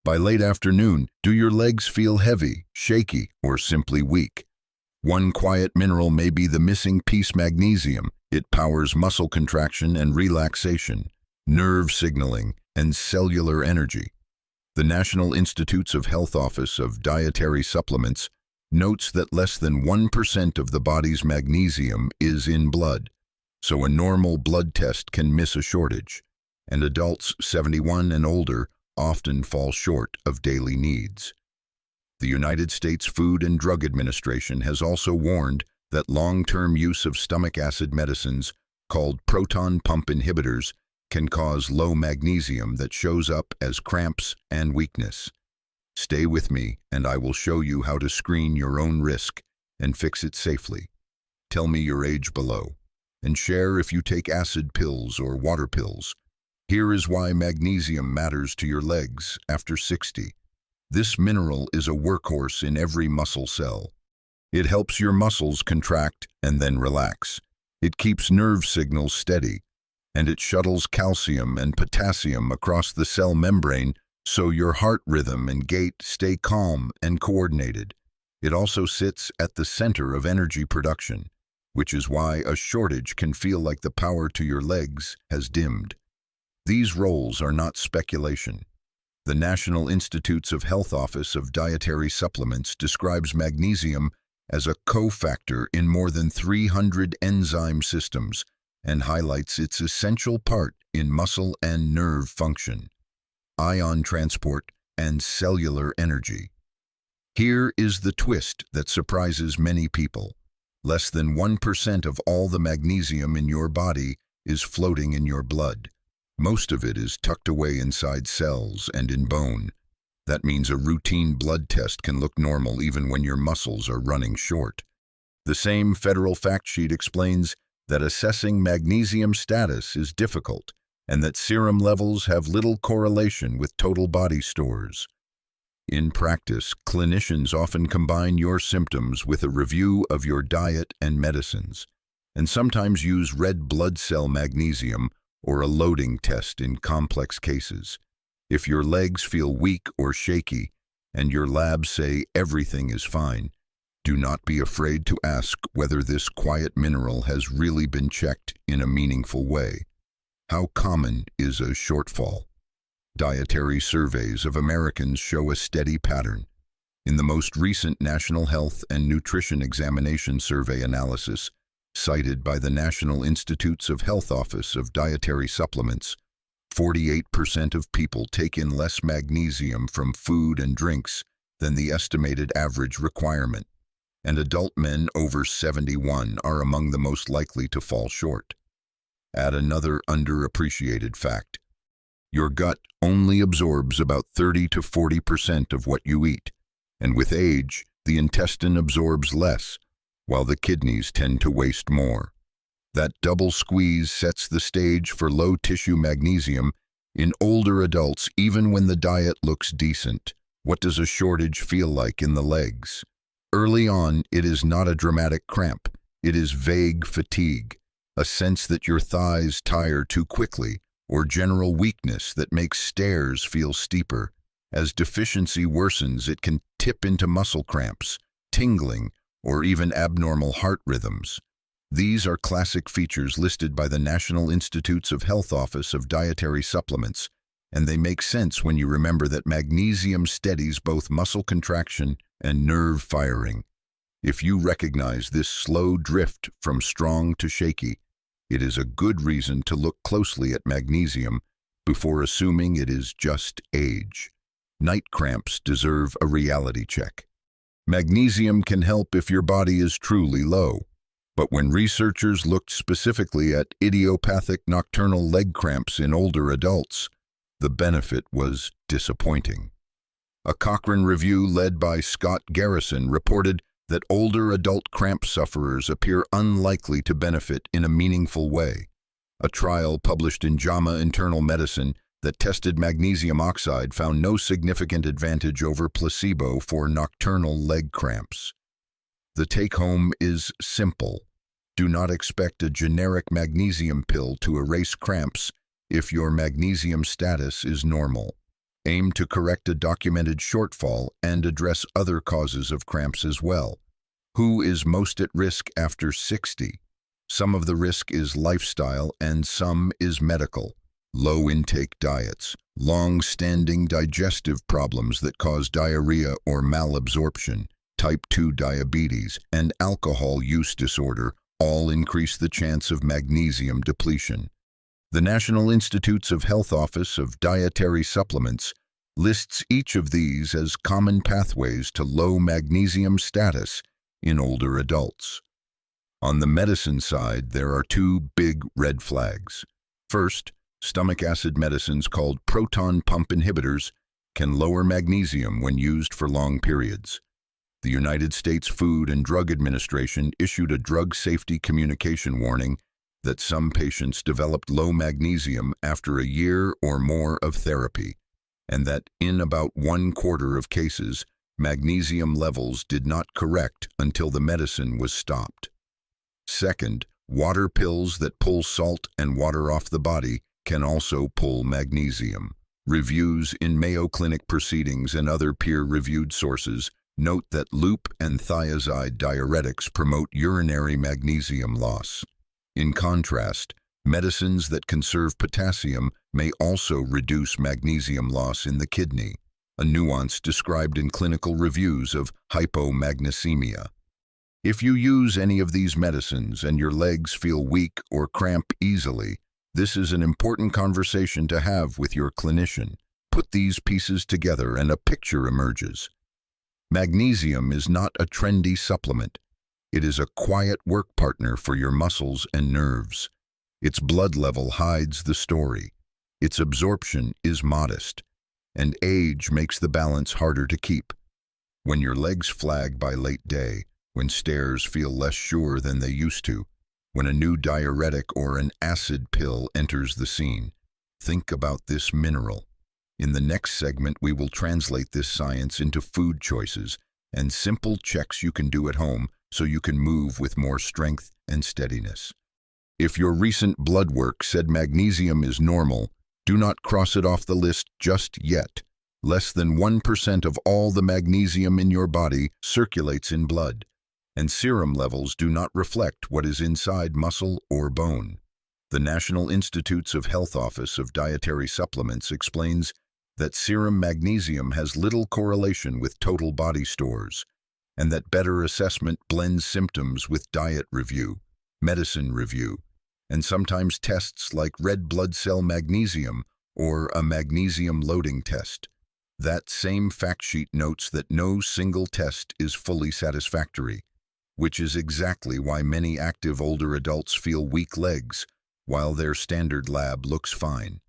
By late afternoon, do your legs feel heavy, shaky, or simply weak? One quiet mineral may be the missing piece: magnesium. It powers muscle contraction and relaxation, nerve signaling, and cellular energy. The National Institutes of Health Office of Dietary Supplements notes that less than 1% of the body's magnesium is in blood, so a normal blood test can miss a shortage, and adults 71 and older often fall short of daily needs. The United States Food and Drug Administration has also warned that long-term use of stomach acid medicines called proton pump inhibitors can cause low magnesium that shows up as cramps and weakness. Stay with me and I will show you how to screen your own risk and fix it safely. Tell me your age below, and share if you take acid pills or water pills. Here is why magnesium matters to your legs after 60. This mineral is a workhorse in every muscle cell. It helps your muscles contract and then relax. It keeps nerve signals steady, and it shuttles calcium and potassium across the cell membrane so your heart rhythm and gait stay calm and coordinated. It also sits at the center of energy production, which is why a shortage can feel like the power to your legs has dimmed. These roles are not speculation. The National Institutes of Health Office of Dietary Supplements describes magnesium as a cofactor in more than 300 enzyme systems and highlights its essential part in muscle and nerve function, ion transport, and cellular energy. Here is the twist that surprises many people. Less than 1% of all the magnesium in your body is floating in your blood. Most of it is tucked away inside cells and in bone. That means a routine blood test can look normal even when your muscles are running short. The same federal fact sheet explains that assessing magnesium status is difficult and that serum levels have little correlation with total body stores. In practice, clinicians often combine your symptoms with a review of your diet and medicines, and sometimes use red blood cell magnesium or a loading test in complex cases. If your legs feel weak or shaky and your labs say everything is fine, do not be afraid to ask whether this quiet mineral has really been checked in a meaningful way. How common is a shortfall? Dietary surveys of Americans show a steady pattern. In the most recent National Health and Nutrition Examination Survey analysis, cited by the National Institutes of Health Office of Dietary Supplements, 48% of people take in less magnesium from food and drinks than the estimated average requirement, and adult men over 71 are among the most likely to fall short. Add another underappreciated fact. Your gut only absorbs about 30 to 40% of what you eat, and with age, the intestine absorbs less, while the kidneys tend to waste more. That double squeeze sets the stage for low tissue magnesium in older adults even when the diet looks decent. What does a shortage feel like in the legs? Early on, it is not a dramatic cramp. It is vague fatigue, a sense that your thighs tire too quickly, or general weakness that makes stairs feel steeper. As deficiency worsens, it can tip into muscle cramps, tingling, or even abnormal heart rhythms. These are classic features listed by the National Institutes of Health Office of Dietary Supplements, and they make sense when you remember that magnesium steadies both muscle contraction and nerve firing. If you recognize this slow drift from strong to shaky, it is a good reason to look closely at magnesium before assuming it is just age. Night cramps deserve a reality check. Magnesium can help if your body is truly low, but when researchers looked specifically at idiopathic nocturnal leg cramps in older adults, the benefit was disappointing. A Cochrane review led by Scott Garrison reported that older adult cramp sufferers appear unlikely to benefit in a meaningful way. A trial published in JAMA Internal Medicine that tested magnesium oxide found no significant advantage over placebo for nocturnal leg cramps. The take-home is simple. Do not expect a generic magnesium pill to erase cramps if your magnesium status is normal. aim to correct a documented shortfall and address other causes of cramps as well. Who is most at risk after 60? Some of the risk is lifestyle and some is medical. Low intake diets, long-standing digestive problems that cause diarrhea or malabsorption, type 2 diabetes, and alcohol use disorder all increase the chance of magnesium depletion. The National Institutes of Health Office of Dietary Supplements lists each of these as common pathways to low magnesium status in older adults. On the medicine side, there are two big red flags. First, stomach acid medicines called proton pump inhibitors can lower magnesium when used for long periods. The United States Food and Drug Administration issued a drug safety communication warning that some patients developed low magnesium after a year or more of therapy, and that in about 1/4 of cases, magnesium levels did not correct until the medicine was stopped. Second, water pills that pull salt and water off the body can also pull magnesium. Reviews in Mayo Clinic proceedings and other peer-reviewed sources note that loop and thiazide diuretics promote urinary magnesium loss. In contrast, medicines that conserve potassium may also reduce magnesium loss in the kidney, a nuance described in clinical reviews of hypomagnesemia. If you use any of these medicines and your legs feel weak or cramp easily, this is an important conversation to have with your clinician. Put these pieces together and a picture emerges. Magnesium is not a trendy supplement. It is a quiet work partner for your muscles and nerves. Its blood level hides the story. Its absorption is modest, and age makes the balance harder to keep. When your legs flag by late day, when stairs feel less sure than they used to, when a new diuretic or an acid pill enters the scene, think about this mineral. In the next segment, we will translate this science into food choices and simple checks you can do at home so you can move with more strength and steadiness. If your recent blood work said magnesium is normal, do not cross it off the list just yet. Less than 1% of all the magnesium in your body circulates in blood, and serum levels do not reflect what is inside muscle or bone. The National Institutes of Health Office of Dietary Supplements explains that serum magnesium has little correlation with total body stores, and that better assessment blends symptoms with diet review, medicine review, and sometimes tests like red blood cell magnesium or a magnesium loading test. That same fact sheet notes that no single test is fully satisfactory, which is exactly why many active older adults feel weak legs, while their standard lab looks fine.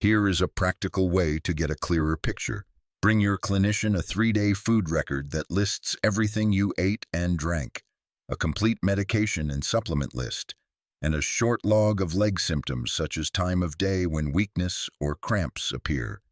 Here is a practical way to get a clearer picture. Bring your clinician a 3-day food record that lists everything you ate and drank, a complete medication and supplement list, and a short log of leg symptoms such as time of day when weakness or cramps appear.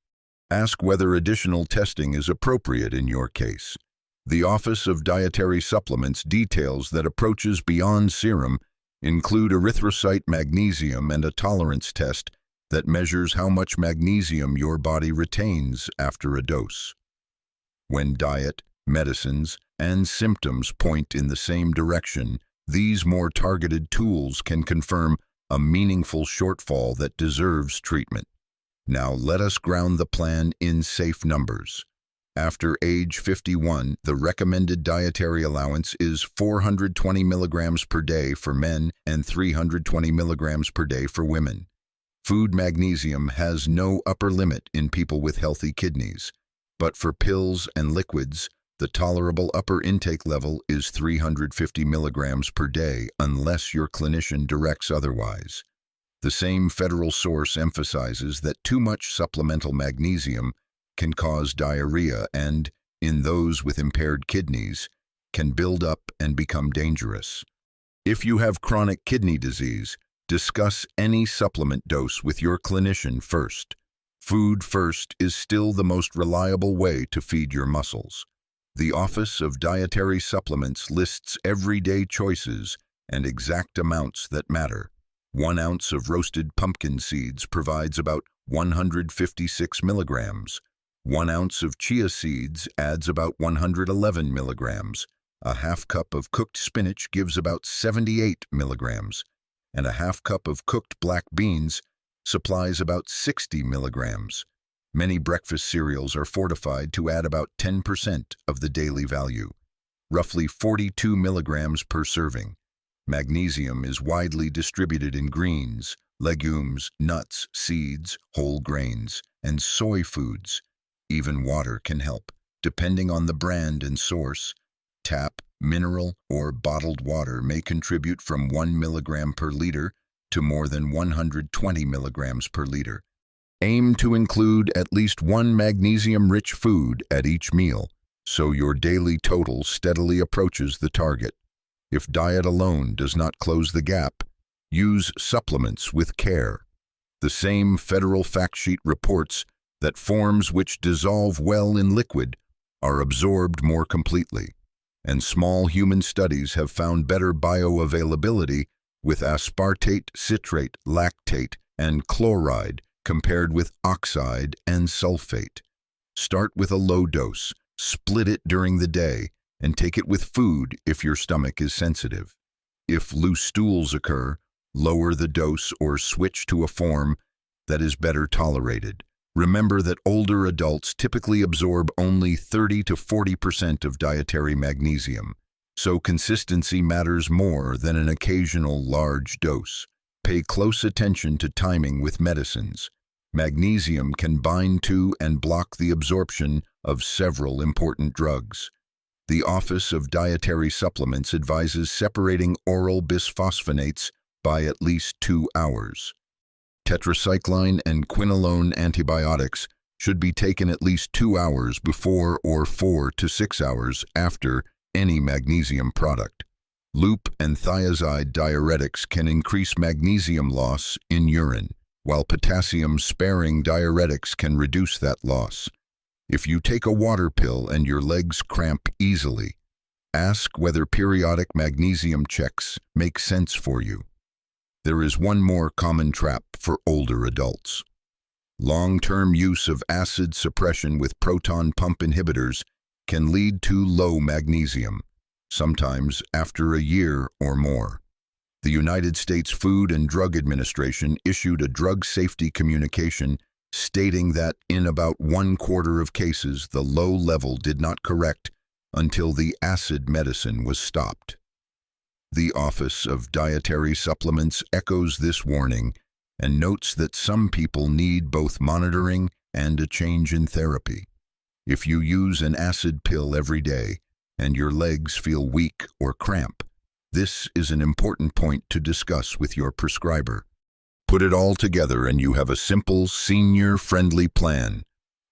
Ask whether additional testing is appropriate in your case. The Office of Dietary Supplements details that approaches beyond serum include erythrocyte magnesium and a tolerance test that measures how much magnesium your body retains after a dose. When diet, medicines, and symptoms point in the same direction, these more targeted tools can confirm a meaningful shortfall that deserves treatment. Now let us ground the plan in safe numbers. After age 51, the recommended dietary allowance is 420 milligrams per day for men and 320 milligrams per day for women. Food magnesium has no upper limit in people with healthy kidneys, but for pills and liquids, the tolerable upper intake level is 350 milligrams per day unless your clinician directs otherwise. The same federal source emphasizes that too much supplemental magnesium can cause diarrhea and, in those with impaired kidneys, can build up and become dangerous. If you have chronic kidney disease, discuss any supplement dose with your clinician first. Food first is still the most reliable way to feed your muscles. The Office of Dietary Supplements lists everyday choices and exact amounts that matter. 1 ounce of roasted pumpkin seeds provides about 156 milligrams. 1 ounce of chia seeds adds about 111 milligrams. A half cup of cooked spinach gives about 78 milligrams, and a half cup of cooked black beans supplies about 60 milligrams. Many breakfast cereals are fortified to add about 10% of the daily value, roughly 42 milligrams per serving. Magnesium is widely distributed in greens, legumes, nuts, seeds, whole grains, and soy foods. Even water can help, depending on the brand and source. Tap, mineral, or bottled water may contribute from 1 milligram per liter to more than 120 milligrams per liter. Aim to include at least one magnesium-rich food at each meal, so your daily total steadily approaches the target. If diet alone does not close the gap, use supplements with care. The same federal fact sheet reports that forms which dissolve well in liquid are absorbed more completely, and small human studies have found better bioavailability with aspartate, citrate, lactate, and chloride compared with oxide and sulfate. Start with a low dose, split it during the day, and take it with food if your stomach is sensitive. If loose stools occur, lower the dose or switch to a form that is better tolerated. Remember that older adults typically absorb only 30 to 40% of dietary magnesium, so consistency matters more than an occasional large dose. Pay close attention to timing with medicines. Magnesium can bind to and block the absorption of several important drugs. The Office of Dietary Supplements advises separating oral bisphosphonates by at least 2 hours. Tetracycline and quinolone antibiotics should be taken at least 2 hours before or 4 to 6 hours after any magnesium product. Loop and thiazide diuretics can increase magnesium loss in urine, while potassium-sparing diuretics can reduce that loss. If you take a water pill and your legs cramp easily, ask whether periodic magnesium checks make sense for you. There is one more common trap for older adults. Long-term use of acid suppression with proton pump inhibitors can lead to low magnesium, sometimes after a year or more. The United States Food and Drug Administration issued a drug safety communication stating that in about 1/4 of cases the low level did not correct until the acid medicine was stopped. The Office of Dietary Supplements echoes this warning and notes that some people need both monitoring and a change in therapy. If you use an acid pill every day and your legs feel weak or cramp, this is an important point to discuss with your prescriber. Put it all together and you have a simple, senior-friendly plan.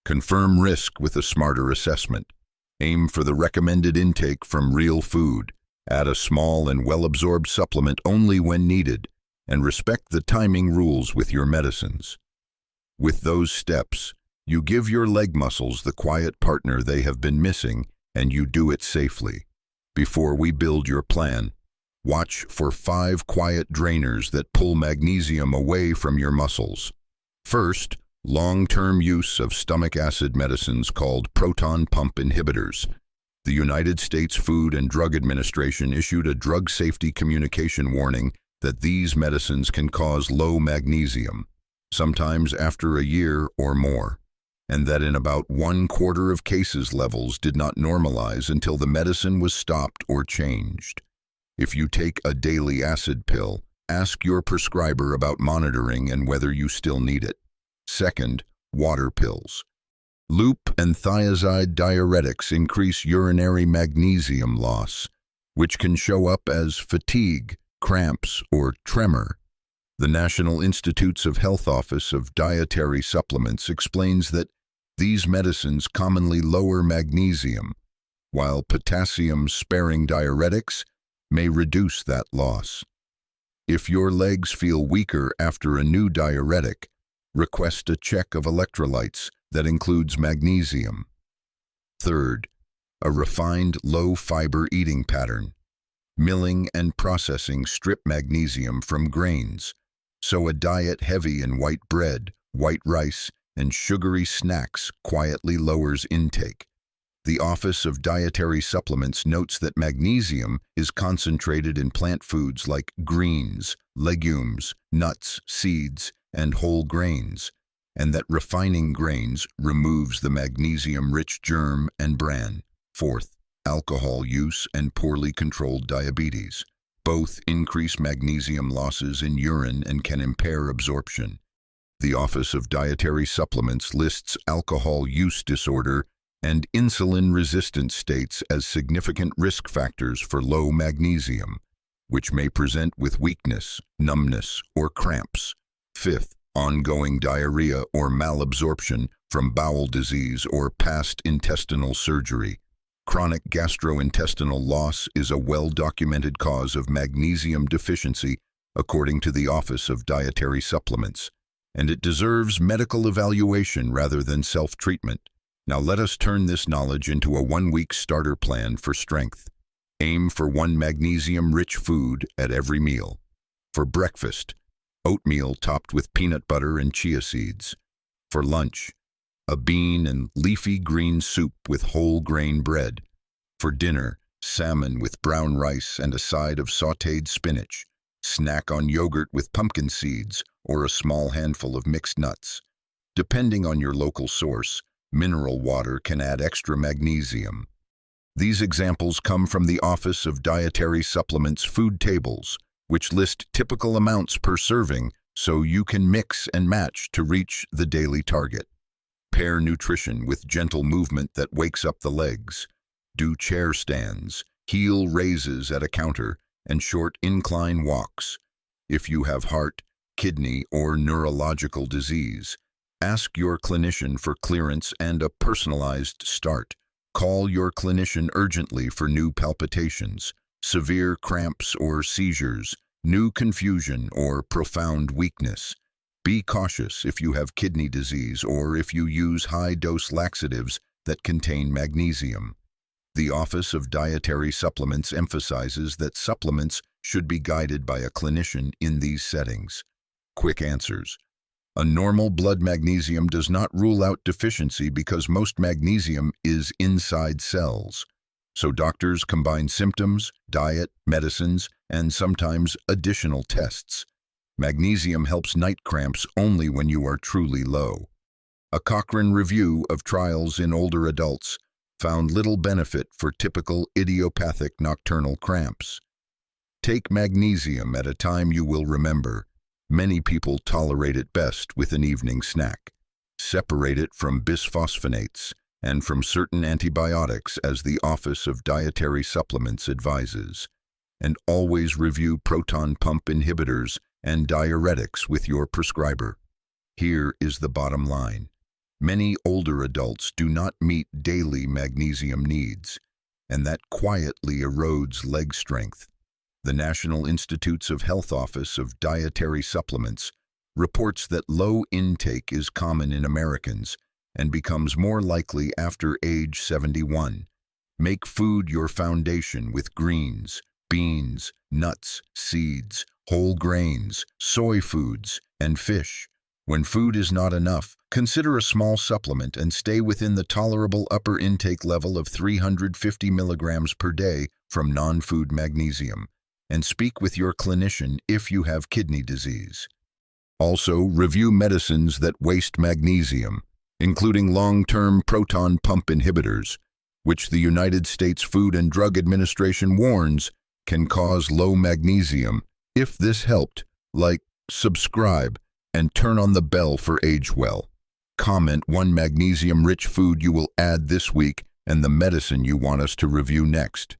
Confirm risk with a smarter assessment. Aim for the recommended intake from real food. Add a small and well-absorbed supplement only when needed, and respect the timing rules with your medicines. With those steps, you give your leg muscles the quiet partner they have been missing, and you do it safely. Before we build your plan, watch for 5 quiet drainers that pull magnesium away from your muscles. First, long-term use of stomach acid medicines called proton pump inhibitors. The United States Food and Drug Administration issued a drug safety communication warning that these medicines can cause low magnesium, sometimes after a year or more, and that in about 1/4 of cases levels did not normalize until the medicine was stopped or changed. If you take a daily acid pill, ask your prescriber about monitoring and whether you still need it. Second, water pills. Loop and thiazide diuretics increase urinary magnesium loss, which can show up as fatigue, cramps, or tremor. The National Institutes of Health Office of Dietary Supplements explains that these medicines commonly lower magnesium, while potassium-sparing diuretics may reduce that loss. If your legs feel weaker after a new diuretic, request a check of electrolytes that includes magnesium. Third, a refined low-fiber eating pattern. Milling and processing strip magnesium from grains, so a diet heavy in white bread, white rice, and sugary snacks quietly lowers intake. The Office of Dietary Supplements notes that magnesium is concentrated in plant foods like greens, legumes, nuts, seeds, and whole grains, and that refining grains removes the magnesium-rich germ and bran. Fourth, alcohol use and poorly controlled diabetes. Both increase magnesium losses in urine and can impair absorption. The Office of Dietary Supplements lists alcohol use disorder and insulin-resistant states as significant risk factors for low magnesium, which may present with weakness, numbness, or cramps. Fifth, ongoing diarrhea or malabsorption from bowel disease or past intestinal surgery. Chronic gastrointestinal loss is a well-documented cause of magnesium deficiency, according to the Office of Dietary Supplements, and it deserves medical evaluation rather than self-treatment. Now let us turn this knowledge into a one-week starter plan for strength. Aim for one magnesium-rich food at every meal. For breakfast, oatmeal topped with peanut butter and chia seeds. For lunch, a bean and leafy green soup with whole grain bread. For dinner, salmon with brown rice and a side of sautéed spinach. Snack on yogurt with pumpkin seeds or a small handful of mixed nuts. Depending on your local source, mineral water can add extra magnesium. These examples come from the Office of Dietary Supplements food tables, which list typical amounts per serving so you can mix and match to reach the daily target. Pair nutrition with gentle movement that wakes up the legs. Do chair stands, heel raises at a counter, and short incline walks. If you have heart, kidney, or neurological disease, ask your clinician for clearance and a personalized start. Call your clinician urgently for new palpitations, severe cramps or seizures, new confusion, or profound weakness. Be cautious if you have kidney disease or if you use high-dose laxatives that contain magnesium. The Office of Dietary Supplements emphasizes that supplements should be guided by a clinician in these settings. Quick answers. A normal blood magnesium does not rule out deficiency because most magnesium is inside cells. So doctors combine symptoms, diet, medicines, and sometimes additional tests. Magnesium helps night cramps only when you are truly low. A Cochrane review of trials in older adults found little benefit for typical idiopathic nocturnal cramps. Take magnesium at a time you will remember. Many people tolerate it best with an evening snack. Separate it from bisphosphonates and from certain antibiotics as the Office of Dietary Supplements advises. And always review proton pump inhibitors and diuretics with your prescriber. Here is the bottom line. Many older adults do not meet daily magnesium needs, and that quietly erodes leg strength. The National Institutes of Health Office of Dietary Supplements reports that low intake is common in Americans and becomes more likely after age 71. Make food your foundation with greens, beans, nuts, seeds, whole grains, soy foods, and fish. When food is not enough, consider a small supplement and stay within the tolerable upper intake level of 350 milligrams per day from non-food magnesium. And speak with your clinician if you have kidney disease. Also, review medicines that waste magnesium, including long-term proton pump inhibitors, which the United States Food and Drug Administration warns can cause low magnesium. If this helped, like, subscribe, and turn on the bell for Agewell. Comment one magnesium-rich food you will add this week and the medicine you want us to review next.